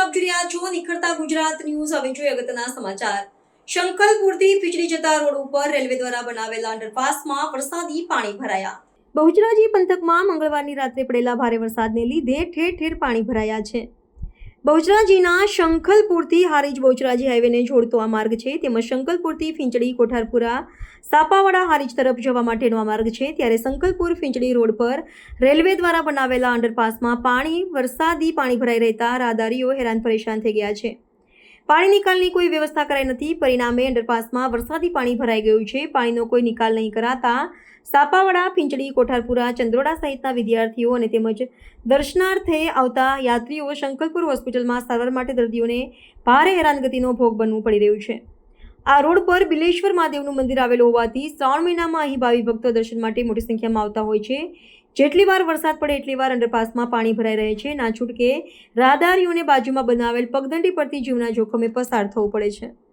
આપ જોઈ રહ્યા છો નિખરતા ગુજરાત ન્યૂઝ. હવે જોઈએ અગત્યના સમાચાર. શંખલપુરથી ફીચડી જતા રોડ ઉપર રેલવે દ્વારા બનાવેલા અંડરપાસમાં વરસાદી પાણી ભરાયા. બહુચરાજી પંથકમાં મંગળવારની રાત્રે પડેલા ભારે વરસાદને લીધે ઠેર ઠેર પાણી ભરાયા છે. બહુચરાજીના શંખલપુરથી હારીજ બહુચરાજી હાઈવેને જોડતો આ માર્ગ છે. તેમજ શંખલપુરથી ફીંચડી કોઠારપુરા સાપાવાડા હારીજ તરફ જવા માટેનો આ માર્ગ છે. ત્યારે શંખલપુર ફીંચડી રોડ પર રેલવે દ્વારા બનાવેલા અંડરપાસમાં વરસાદી પાણી ભરાઈ રહેતા રાહદારીઓ હેરાન પરેશાન થઈ ગયા છે. પાણી નિકાલની કોઈ વ્યવસ્થા કરાઈ નથી. પરિણામે અંડરપાસમાં વરસાદી પાણી ભરાઈ ગયું છે. પાણીનો કોઈ નિકાલ નહીં કરાતા સાપાવાડા ફીંચડી કોઠારપુરા ચંદ્રોડા સહિતના વિદ્યાર્થીઓ અને તેમજ દર્શનાર્થે આવતા યાત્રીઓ શંખલપુર હોસ્પિટલમાં સારવાર માટે દર્દીઓને ભારે હેરાનગતિનો ભોગ બનવું પડી રહ્યું છે. આ રોડ પર બિલેશ્વર મહાદેવનું મંદિર આવેલું હોવાથી શ્રાવણ મહિનામાં અહીં ભાવિ ભક્તો દર્શન માટે મોટી સંખ્યામાં આવતા હોય છે. જેટલી વાર વરસાદ પડે એટલી વાર અંડરપાસમાં પાણી ભરાઈ રહે છે. ના છૂટકે રાહદારીઓને બાજુમાં બનાવેલ પગદંડી પરથી જીવના જોખમે પસાર થવું પડે છે.